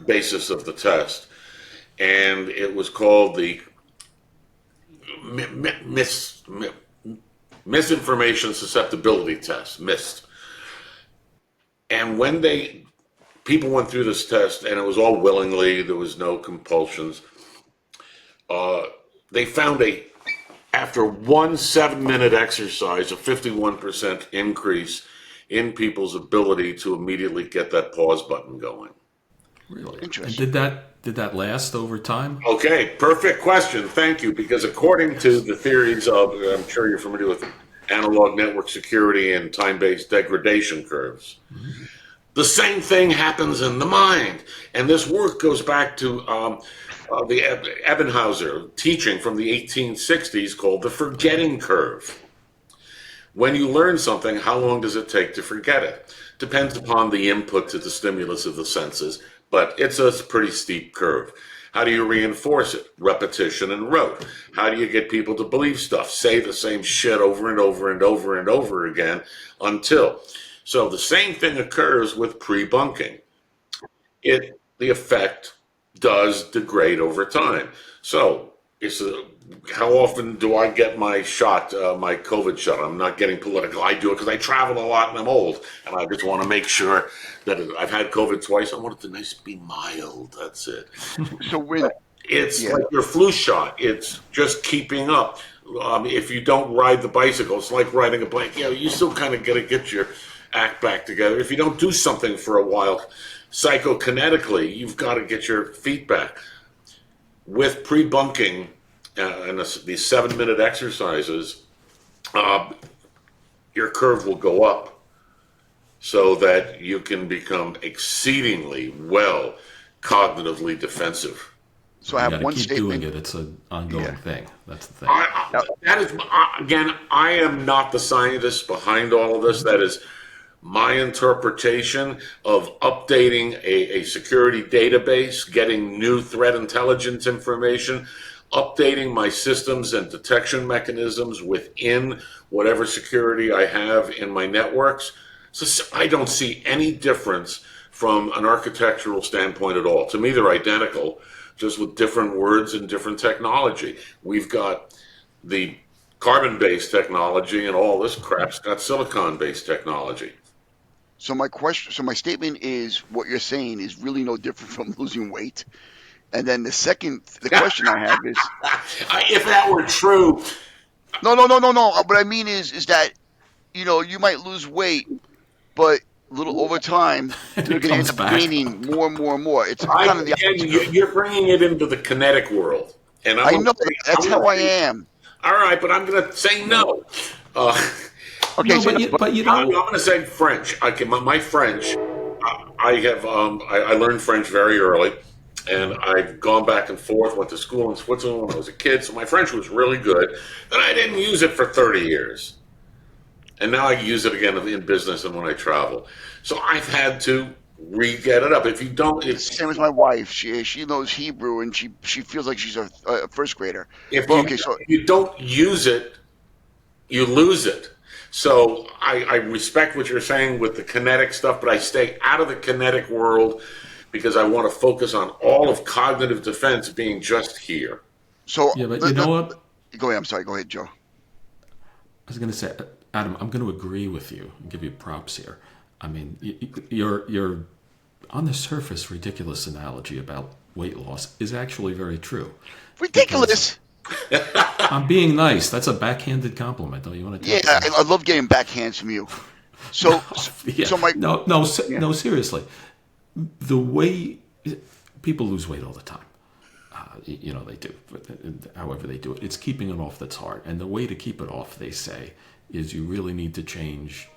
basis of the test, and it was called the Misinformation Susceptibility Test, MIST. And when people went through this test, and it was all willingly, there was no compulsions, they found after one 7-minute exercise, a 51% increase in people's ability to immediately get that pause button going. Really? Interesting. And did that last over time? Okay, perfect question. Thank you. Because according to the theories of, I'm sure you're familiar with analog network security and time-based degradation curves, the same thing happens in the mind. And this work goes back to the Ebbinghaus teaching from the 1860s called the forgetting curve. When you learn something, how long does it take to forget it? Depends upon the input to the stimulus of the senses, but it's a pretty steep curve. How do you reinforce it? Repetition and rote. How do you get people to believe stuff? Say the same shit over and over and over and over again until. So the same thing occurs with pre-bunking. The effect does degrade over time. So how often do I get my shot, my COVID shot? I'm not getting political. I do it because I travel a lot and I'm old, and I just want to make sure that I've had COVID twice. I want it to be mild. That's it. So when it's like your flu shot. It's just keeping up. If you don't ride the bicycle, it's like riding a bike. You still kind of got to get your act back together. If you don't do something for a while, psychokinetically, you've got to get your feet back. With pre-bunking and these 7-minute exercises, your curve will go up so that you can become exceedingly well cognitively defensive. So I have one keep statement. Doing it. It's an ongoing thing. That's the thing. That is, again, I am not the scientist behind all of this. That is my interpretation of updating a security database, getting new threat intelligence information, updating my systems and detection mechanisms within whatever security I have in my networks. So I don't see any difference from an architectural standpoint at all. To me, they're identical, just with different words and different technology. We've got the carbon-based technology, and all this crap's got silicon-based technology. So my statement is what you're saying is really no different from losing weight. And then the question I have is, If that were true, no. What I mean is that, you might lose weight, but little over time, And you're it going to end comes up back. gaining more and more and more. It's kind of the again, opposite. you're bringing it into the kinetic world, and I know that's how I am. all right, but I'm going to say no. Okay, No, so but you I'm know, going to say French. My French. I have. I learned French very early, and I've gone back and forth. Went to school in Switzerland when I was a kid, so my French was really good. And I didn't use it for 30 years, and now I use it again in business and when I travel. So I've had to re-get it up. If you don't, it's the same as my wife. She knows Hebrew and she feels like she's a first grader. if But you okay, so if you don't use it, you lose it. So I respect what you're saying with the kinetic stuff, but I stay out of the kinetic world because I want to focus on all of cognitive defense being just here. so yeah, but you know what? go ahead. I'm sorry. Go ahead, Joe. I was going to say, Adam, I'm going to agree with you and give you props here. I mean, your on the surface ridiculous analogy about weight loss is actually very true. Because Ridiculous. I'm being nice. That's a backhanded compliment. Don't you want to Yeah, take that? I love getting backhands from you. So Yeah. so my yeah. No. Seriously, the way people lose weight all the time. They do. But however they do it, it's keeping it off that's hard. And the way to keep it off, they say, is you really need to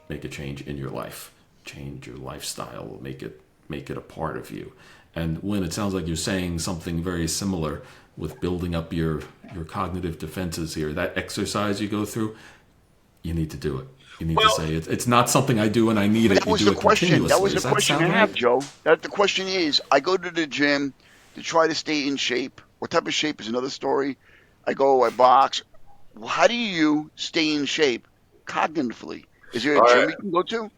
make a change in your life, change your lifestyle, make it a part of you. And when it sounds like you're saying something very similar with building up your cognitive defenses here, that exercise you go through, you need to do it. You need to Well, say it's not something I do and I need it. That You was do the it question. That continuously. was the Does that question I sound have, right? Joe. That the question is, I go to the gym to try to stay in shape. What type of shape is another story. I box. How do you stay in shape cognitively? Is there a all gym right. we can go to?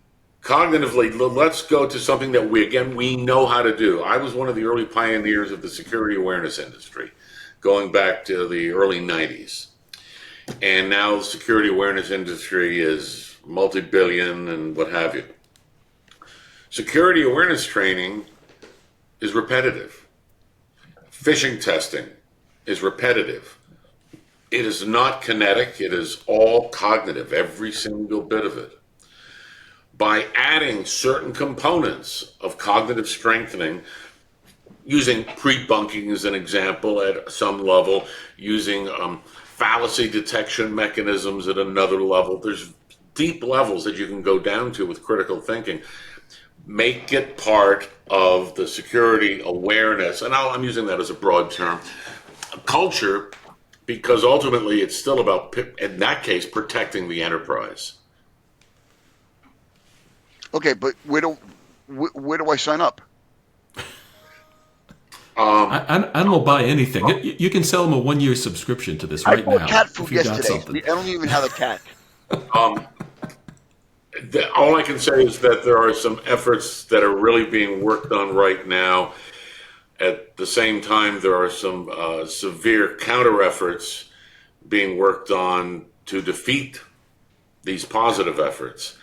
Cognitively, let's go to something that we know how to do. I was one of the early pioneers of the security awareness industry, going back to the early 90s. And now the security awareness industry is multi-billion and what have you. Security awareness training is repetitive. Phishing testing is repetitive. It is not kinetic, it is all cognitive, every single bit of it. By adding certain components of cognitive strengthening, using pre-bunking as an example at some level, using fallacy detection mechanisms at another level, there's deep levels that you can go down to with critical thinking. Make it part of the security awareness, and I'm using that as a broad term, culture, because ultimately it's still about, in that case, protecting the enterprise. Okay, but where do I sign up? I don't buy anything. You can sell them a 1-year subscription to this I right bought now cat if food you got yesterday. something. I don't even have a cat. Um, all I can say is that there are some efforts that are really being worked on right now. At the same time, there are some severe counter efforts being worked on to defeat these positive efforts.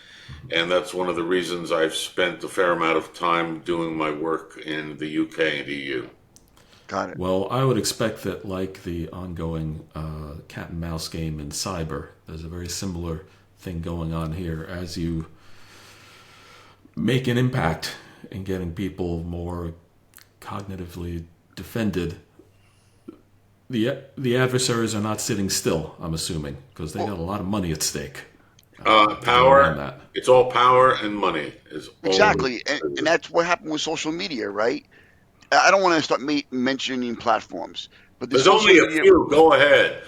And that's one of the reasons I've spent a fair amount of time doing my work in the UK and EU. Got it. Well, I would expect that, like the ongoing cat and mouse game in cyber, there's a very similar thing going on here. As you make an impact in getting people more cognitively defended, the adversaries are not sitting still, I'm assuming, because they got a lot of money at stake. Around Power, that. it's all power and money is only. Exactly, and that's what happened with social media, right? I don't want to start mentioning platforms, but There's only a few. Go ahead.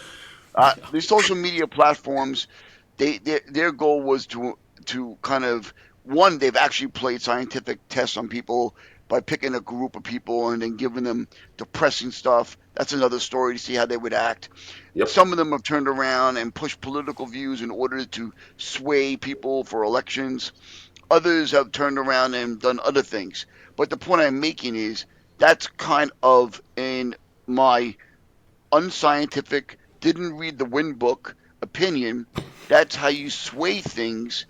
the social media platforms, their goal was to kind of, one, they've actually played scientific tests on people by picking a group of people and then giving them depressing stuff. That's another story to see how they would act. Yep. Some of them have turned around and pushed political views in order to sway people for elections. Others have turned around and done other things. But the point I'm making is that's kind of in my unscientific, didn't read the Winn book opinion. That's how you sway things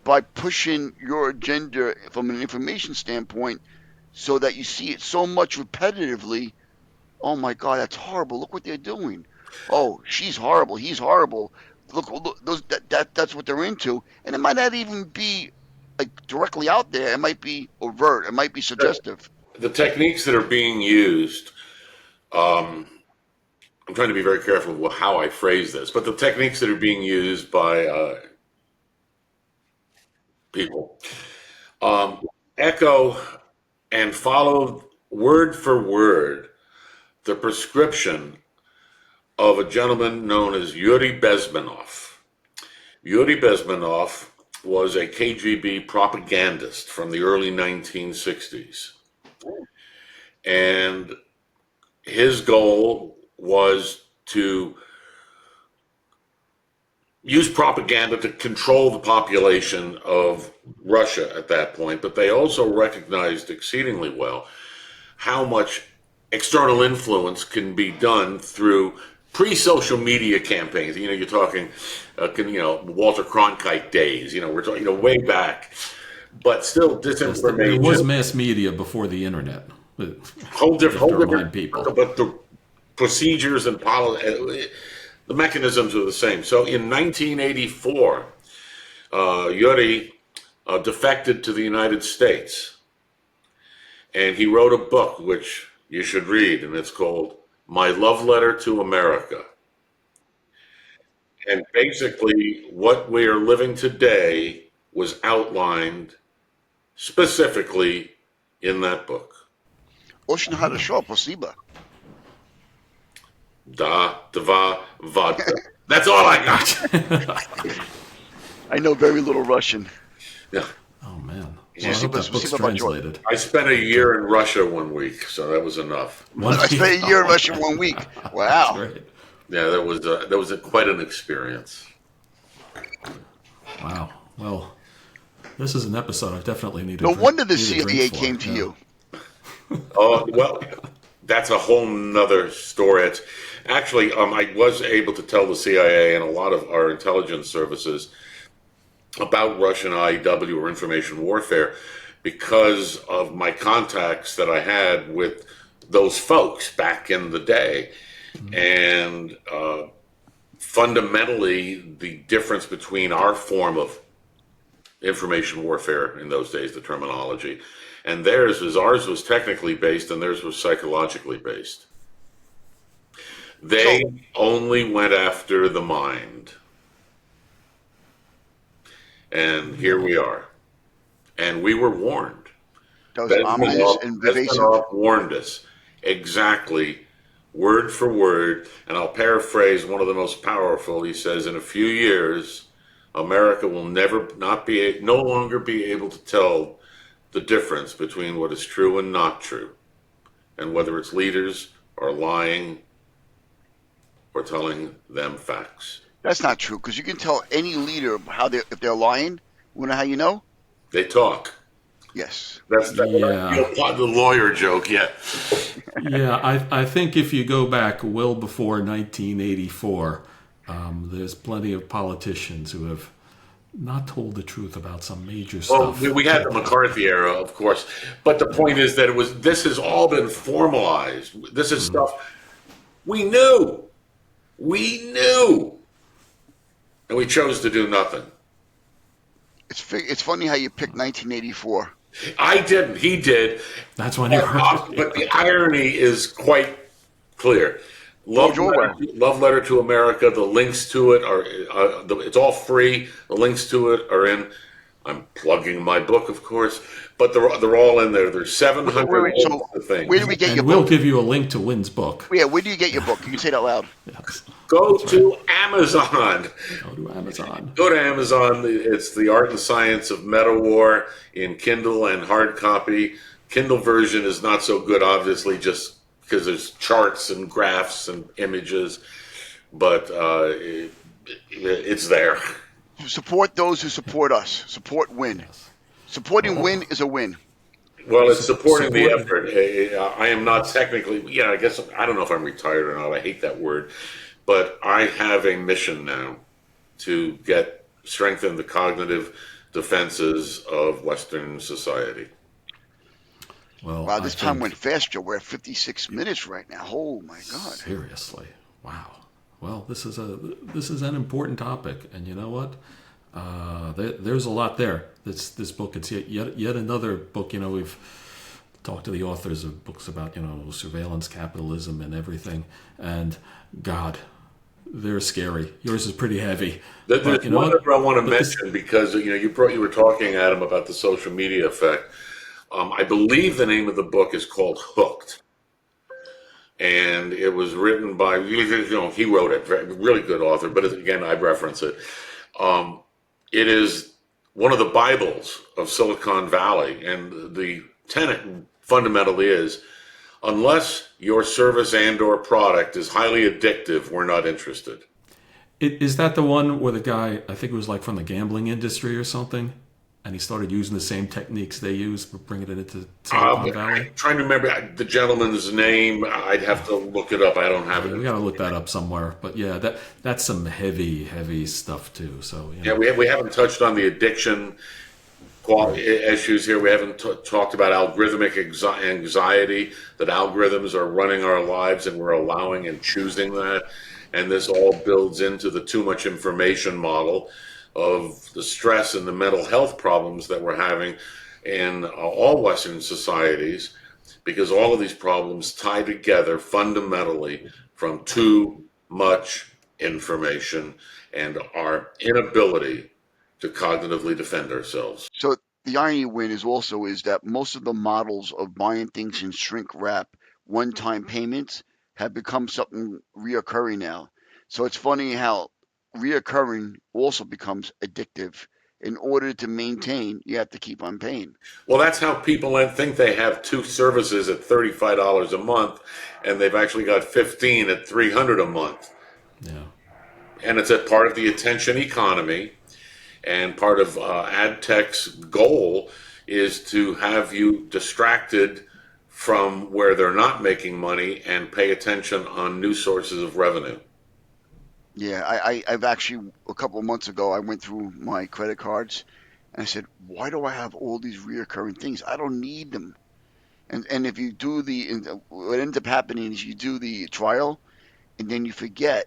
by pushing your agenda from an information standpoint so that you see it so much repetitively. Oh my God, that's horrible. Look what they're doing. Oh, she's horrible. He's horrible. Look that's what they're into. And it might not even be like directly out there. It might be overt. It might be suggestive. The techniques that are being used, I'm trying to be very careful with how I phrase this, but the techniques that are being used by people echo and follow word for word the prescription of a gentleman known as Yuri Bezmenov. Yuri Bezmenov was a KGB propagandist from the early 1960s. And his goal was to use propaganda to control the population of Russia at that point, but they also recognized exceedingly well how much external influence can be done through pre-social media campaigns. You know, you're talking, Walter Cronkite days. We're talking, way back, but still disinformation. There was mass media before the internet. Whole different people, but the procedures and policy, the mechanisms are the same. So in 1984, Yuri defected to the United States, and he wrote a book which you should read, and it's called My Love Letter to America. And basically, what we are living today was outlined specifically in that book. Очень хорошо, спасибо. Da, dva, vodka. That's all I got. I know very little Russian. Yeah. Oh, man. Yeah. Well, I hope that book's translated. I spent a year in Russia 1 week, so that was enough. I spent a year in Russia 1 week. Wow. That's right. Yeah, that was quite an experience. Wow. Well, this is an episode I definitely need to No drink, wonder the need a drink CIA for. came to you. Oh, well, that's a whole nother story. Actually, I was able to tell the CIA and a lot of our intelligence services about Russian IEW or information warfare because of my contacts that I had with those folks back in the day. Mm-hmm. And fundamentally, the difference between our form of information warfare in those days, the terminology, and theirs ours was technically based and theirs was psychologically based. They only went after the mind. And here we are. And we were warned. That was ominous and evasive. Warned us exactly, word for word. And I'll paraphrase one of the most powerful. He says, in a few years, America will no longer be able to tell the difference between what is true and not true, and whether its leaders are lying or telling them facts. That's not true, because you can tell any leader if they're lying. You know how you know? They talk. Yes. That's the lawyer joke, yeah. Yeah, I think if you go back well before 1984, there's plenty of politicians who have not told the truth about some major stuff. Well, we had the McCarthy era, of course, but the point is that this has all been formalized. This is stuff we knew, and we chose to do nothing. It's funny how you picked 1984. I didn't. He did. That's when you heard. But the irony is quite clear. Love Letter to America. The links to it are. It's all free. The links to it are in. I'm plugging my book, of course, but they're all in there. There's 700 things. Where do we get your book? We'll give you a link to Winn's book. Yeah, where do you get your book? You can say that loud. Yes. Go to Amazon. Go to Amazon. It's The Art and Science of Metawar in Kindle and hard copy. Kindle version is not so good, obviously, just because there's charts and graphs and images, but it's there. Support those who support us. Support Winn. Yes. Supporting Winn is a win. Well, it's supporting the supporting effort. I am not technically, yeah, I guess, I don't know if I'm retired or not. I hate that word. But I have a mission now to strengthen the cognitive defenses of Western society. Well, Wow, I this time went think fast, Joe. We're at 56 minutes right now. Oh my God. seriously, wow. Well, this is an important topic, and you know what? There's a lot there. This book, it's yet another book. You know, we've talked to the authors of books about surveillance capitalism and everything, and God, they're scary. Yours is pretty heavy. There's But you know one what? other I want to But this, mention because you were talking, Adam, about the social media effect. I believe the name of the book is called Hooked, and it was written by he wrote it, really good author. But again, I reference it. It is one of the Bibles of Silicon Valley, and the tenet fundamentally is, unless your service and/or product is highly addictive, we're not interested. is that the one where the guy, I think it was like from the gambling industry or something, and he started using the same techniques they use, but bringing it into Silicon Valley? I'm trying to remember the gentleman's name. I'd have to look it up. I don't have Yeah, it. we got to look that up somewhere. But yeah, that's some heavy stuff too. So Yeah, we haven't touched on the addiction issues here. We haven't talked about algorithmic anxiety, that algorithms are running our lives and we're allowing and choosing that. And this all builds into the too much information model of the stress and the mental health problems that we're having in all Western societies, because all of these problems tie together fundamentally from too much information and our inability to cognitively defend ourselves. So the irony, Win, is that most of the models of buying things in shrink wrap, one-time payments, have become something reoccurring now. So it's funny how reoccurring also becomes addictive. In order to maintain, you have to keep on paying. Well, that's how people think they have two services at $35 a month, and they've actually got 15 at $300 a month. yeah. And it's a part of the attention economy, and part of ad tech's goal is to have you distracted from where they're not making money and pay attention on new sources of revenue. Yeah, I've actually, a couple of months ago, I went through my credit cards and I said, why do I have all these reoccurring things? I don't need them. And if you do what ends up happening is you do the trial and then you forget,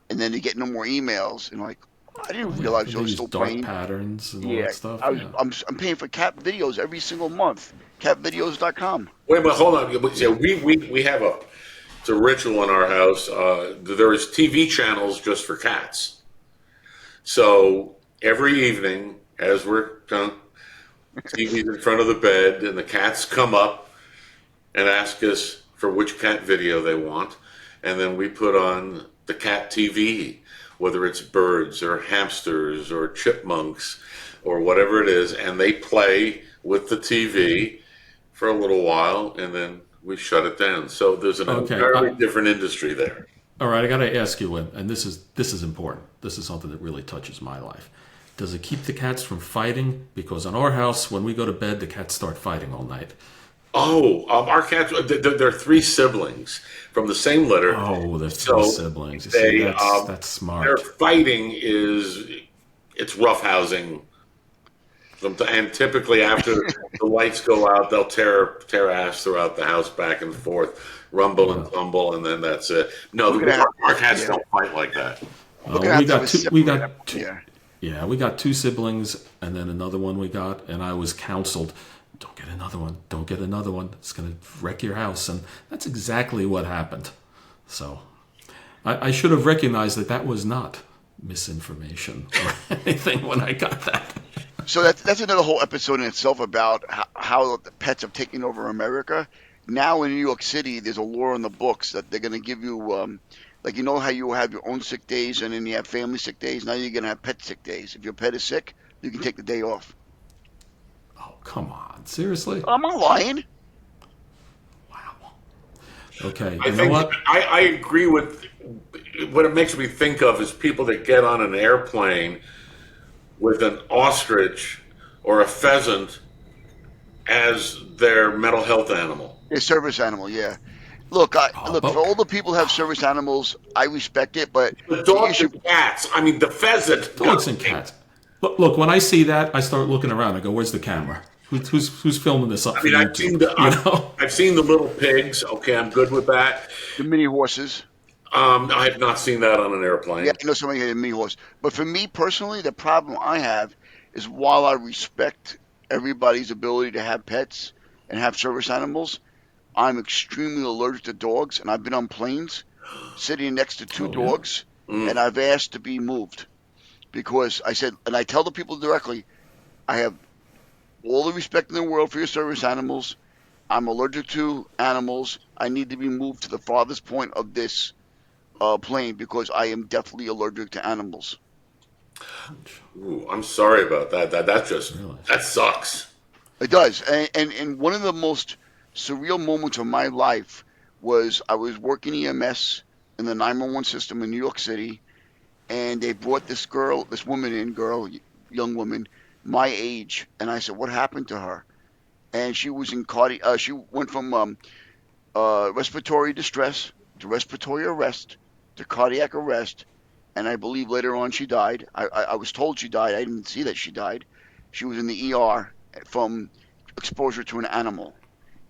and then you get no more emails, and like, I Oh didn't yeah, realize because I they was use still dark paying. patterns and all Yeah, that stuff. I was, Yeah. I'm paying for cat videos every single month. Catvideos.com. Wait, but hold on. Yeah, we have it's a ritual in our house. There is TV channels just for cats. So every evening, as we're TV's in front of the bed, and the cats come up and ask us for which cat video they want, and then we put on the cat TV, whether it's birds or hamsters or chipmunks or whatever it is, and they play with the TV for a little while, and then we shut it down. So there's an Okay. entirely different industry there. All right. I got to ask you, and this is important. This is something that really touches my life. Does it keep the cats from fighting? Because in our house, when we go to bed, the cats start fighting all night. Oh, our cats, they're three siblings from the same litter. Oh, the three So siblings. You see, they, that's their smart. fighting it's roughhousing. And typically after the lights go out, they'll tear ass throughout the house back and forth, rumble and Well, tumble, and then that's it. No, We're gonna have, our cats yeah, don't fight like that. we're gonna we have to have got a two. We separate. got two. Yeah. Yeah, we got two siblings, and then another one we got, and I was counseled, don't get another one. Don't get another one. It's going to wreck your house. And that's exactly what happened. So I should have recognized that was not misinformation or anything when I got that. So that's another whole episode in itself about how the pets have taken over America. Now in New York City, there's a law in the books that they're going to give you, like how you have your own sick days and then you have family sick days. Now you're going to have pet sick days. If your pet is sick, you can take the day off. Oh, come on. Seriously? I'm not lying. Wow. Okay, I you know think what? I agree with what it makes me think of is people that get on an airplane with an ostrich or a pheasant as their mental health animal. A service animal, yeah. Look, look, for But all the people who have service animals, I respect it, but The the dogs issue, and cats. I mean, the pheasant. dogs and cats. Look, when I see that, I start looking around. I go, "Where's the camera? Who's filming this up I for mean, YouTube?" You know. I've seen the little pigs. Okay, I'm good with that. the mini horses, I have not seen that on an yeah, airplane. I know somebody had a mini horse. But for me personally, the problem I have is while I respect everybody's ability to have pets and have service animals, I'm extremely allergic to dogs, and I've been on planes sitting next to two Oh yeah. dogs, and I've asked to be moved because I said, and I tell the people directly, I have all the respect in the world for your service animals. I'm allergic to animals. I need to be moved to the farthest point of this plane because I am definitely allergic to animals. Ooh, I'm sorry about that. Really. That sucks. It does. And one of the most surreal moments of my life was I was working EMS in the 911 system in New York City, and they brought this woman in, young woman, my age, and I said, "What happened to her?" And she was in she went from respiratory distress to respiratory arrest to cardiac arrest, and I believe later on she died. I was told she died. I didn't see that she died. She was in the ER from exposure to an animal,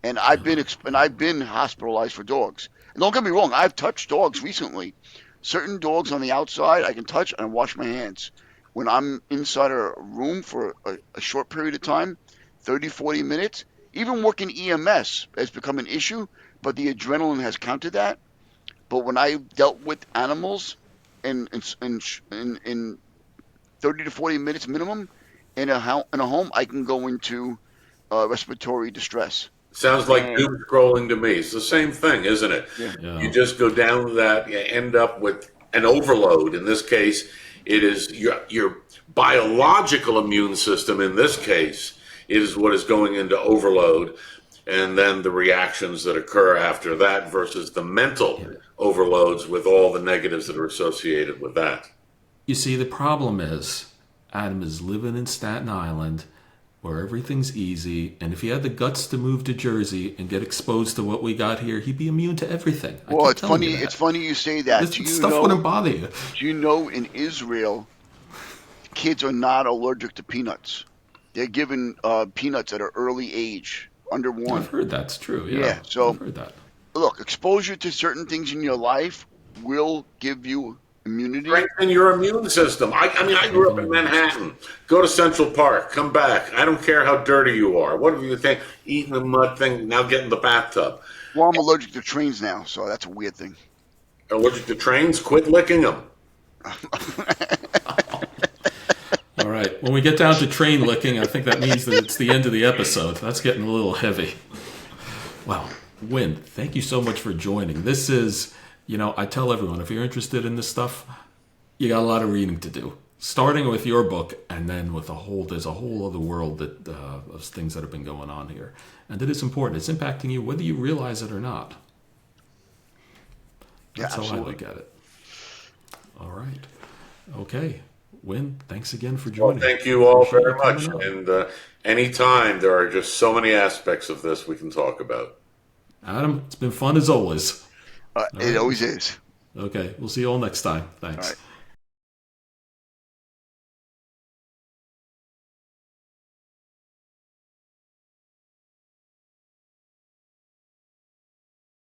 and I've been hospitalized for dogs. And don't get me wrong, I've touched dogs recently. Certain dogs on the outside I can touch and wash my hands. When I'm inside a room for a short period of time, 30, 40 minutes, even working EMS has become an issue, but the adrenaline has countered that. But when I dealt with animals in 30 to 40 minutes minimum in a home, I can go into respiratory distress. Sounds like And doom scrolling to me. It's the same thing, isn't it? yeah, You Yeah. just go down that, you end up with an overload. In this case, it is your biological immune system. In this case, is what is going into overload, and then the reactions that occur after that versus the mental overloads with all the negatives that are associated with that. You see, the problem is Adam is living in Staten Island, where everything's easy, and if he had the guts to move to Jersey and get exposed to what we got here, he'd be immune to everything. I well, keep it's telling funny. you It's that. funny you say that. This stuff wouldn't bother you. Do you know in Israel, kids are not allergic to peanuts? They're given peanuts at an early age, under I've one. heard that's true. Yeah, Yeah. So I've heard that. look, exposure to certain things in your life will give you immunity. Strengthen your immune system. I mean, I grew up in Manhattan. Go to Central Park, come back. I don't care how dirty you are. What do you think? Eating the mud thing, now get in the bathtub. Well, I'm allergic to trains now, so that's a weird thing. Allergic to trains? Quit licking them. All right. When we get down to train licking, I think that means that it's the end of the episode. That's getting a little heavy. Well, Winn, thank you so much for joining. This is, I tell everyone, if you're interested in this stuff, you got a lot of reading to do. Starting with your book, and then with there's a whole other world that of things that have been going on here. And it is important. It's impacting you whether you realize it or not. Yeah, That's how I absolutely. look at it. All right. Okay. Winn, thanks again for Well, joining. thank you all Appreciate very you much. coming on. And anytime, there are just so many aspects of this we can talk about. Adam, it's been fun as always. All It right. always is. Okay. We'll see you all next time. All Thanks. right.